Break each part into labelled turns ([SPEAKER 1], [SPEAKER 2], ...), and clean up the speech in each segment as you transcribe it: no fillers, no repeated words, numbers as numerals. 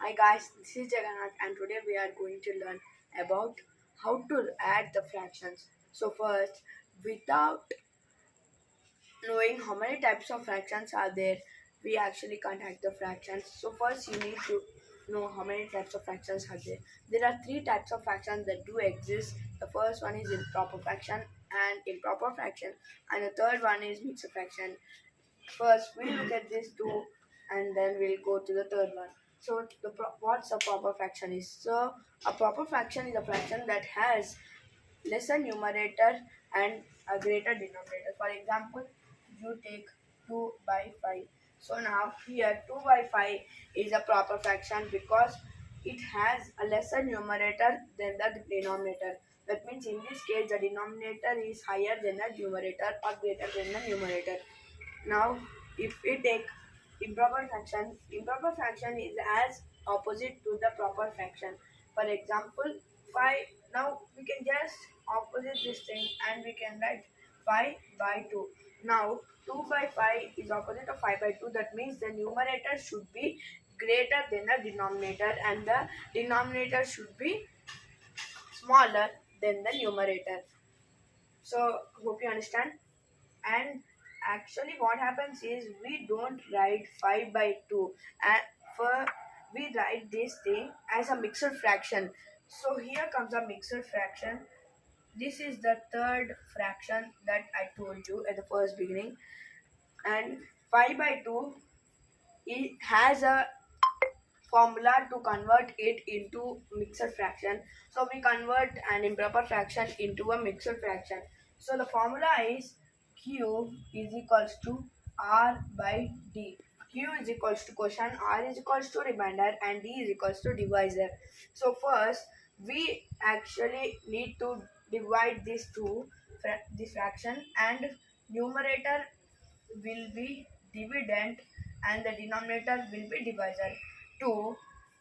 [SPEAKER 1] Hi guys, this is Jagannath and today we are going to learn about how to add the fractions. So first, without knowing how many types of fractions are there, we actually can't add the fractions. So first you need to know how many types of fractions are there. There are three types of fractions that do exist. The first one is improper fraction and improper fraction, and the third one is mixed fraction. First, we'll look at these two, and then we'll go to the third one. So, what's a proper fraction is? So, a proper fraction is a fraction that has lesser numerator and a greater denominator. For example, you take 2 by 5. So now here 2 by 5 is a proper fraction because it has a lesser numerator than the denominator. That means in this case the denominator is higher than the numerator or greater than the numerator. Now, if we take improper fraction is as opposite to the proper fraction. For example, 5, now we can just opposite this thing and we can write 5 by 2. Now, 2 by 5 is opposite of 5 by 2. That means the numerator should be greater than the denominator and the denominator should be smaller than the numerator. So, hope you understand. And actually what happens is we don't write 5 by 2 and for we write this thing as a mixed fraction. So here comes a mixed fraction. This is the third fraction that I told you at the first beginning, and 5 by 2 it has a formula to convert it into mixed fraction. So we convert an improper fraction into a mixed fraction. So the formula is Q is equals to R by D. Q is equals to quotient, R is equals to remainder, and D is equals to divisor. So first we actually need to divide these two, this fraction, and numerator will be dividend and the denominator will be divisor. 2.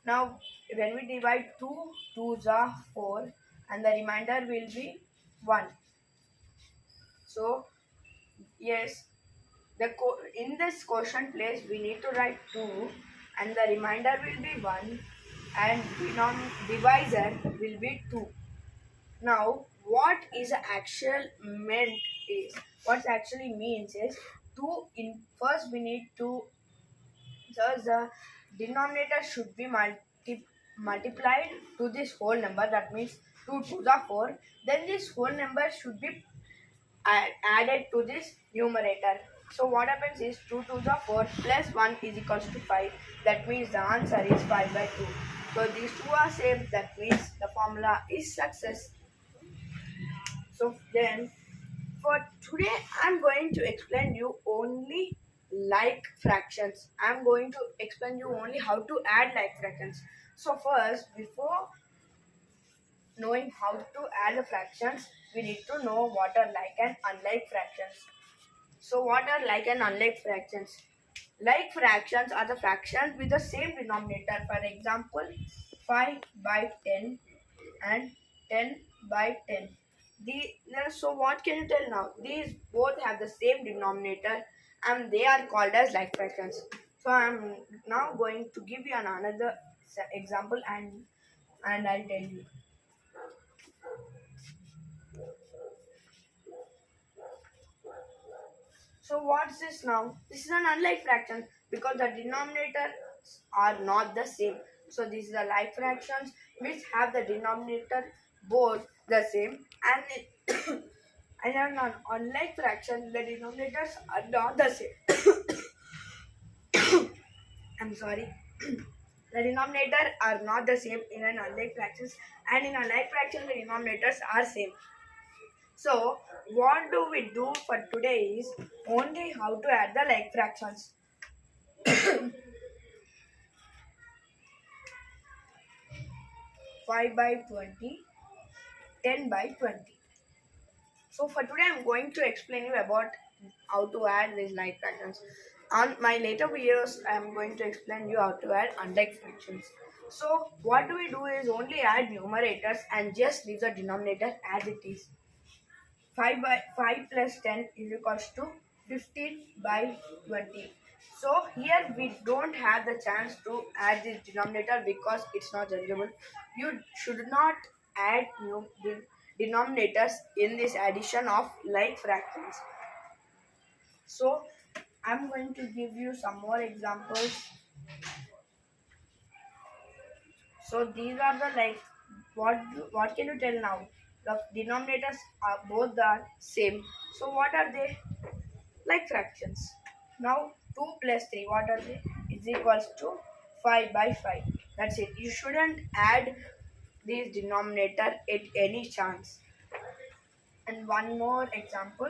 [SPEAKER 1] Now when we divide 2, 2s are 4 and the remainder will be 1. So yes, in this quotient place we need to write 2 and the remainder will be 1 and divisor will be 2. Now, what is actual meant is what actually means is first we need to, so the denominator should be multiplied to this whole number. That means 2 to the 4. Then this whole number should be added to this numerator. So what happens is 2 to the 4 plus 1 is equals to 5. That means the answer is 5 by 2. So these two are same. That means the formula is success. So then for today I'm going to explain you only like fractions. I'm going to explain you only how to add like fractions. So first, before knowing how to add the fractions, we need to know what are like and unlike fractions. So what are like and unlike fractions? Like fractions are the fractions with the same denominator. For example, 5 by 10 and 10 by 10. So what can you tell now? These both have the same denominator and they are called as like fractions. So I'm now going to give you another example and I'll tell you. So what's this now? This is an unlike fraction because the denominators are not the same. So these are like fractions which have the denominator both the same and and an unlike fraction the denominators are not the same. I'm sorry. The denominator are not the same in an unlike fractions, and in unlike fraction the denominators are same. So what do we do for today is only how to add the like fractions. 5 by 20, 10 by 20. So for today I'm going to explain you about how to add these like fractions. On my later videos I'm going to explain you how to add unlike fractions. So what do we do is only add numerators and just leave the denominator as it is. 5 by 5 plus 10 is equals to 15 by 20. So here we don't have the chance to add this denominator because it's not generable. You should not add new denominators in this addition of like fractions. So I'm going to give you some more examples. So these are the like what can you tell now? The denominators are both are same. So what are they? Like fractions. Now 2 plus 3 what are they? Is equals to 5 by 5. That's it. You shouldn't add this denominator at any chance. And one more example.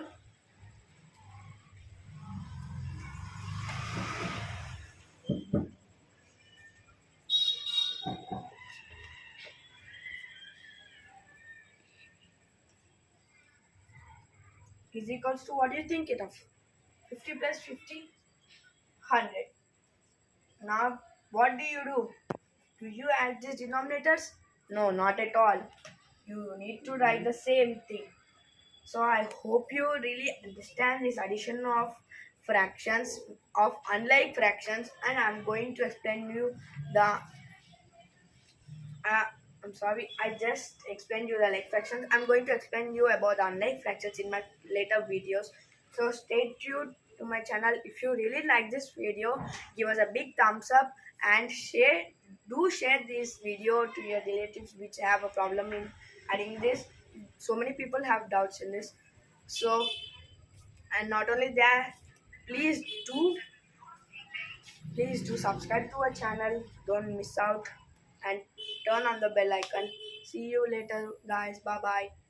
[SPEAKER 1] Is equals to what do you think it of? 50 plus 50? 100. Now what do you do? Do you add these denominators? No, not at all. You need to write the same thing. So I hope you really understand this addition of fractions of unlike fractions, and I'm going to explain you the uh, I'm sorry, I just explained you the like fractions. I'm going to explain you about the unlike fractions in my later videos. So stay tuned to my channel. If you really like this video, give us a big thumbs up and share this video to your relatives which have a problem in adding this. So many people have doubts in this. So and not only that, please do subscribe to our channel. Don't miss out and turn on the bell icon. See you later guys. Bye bye.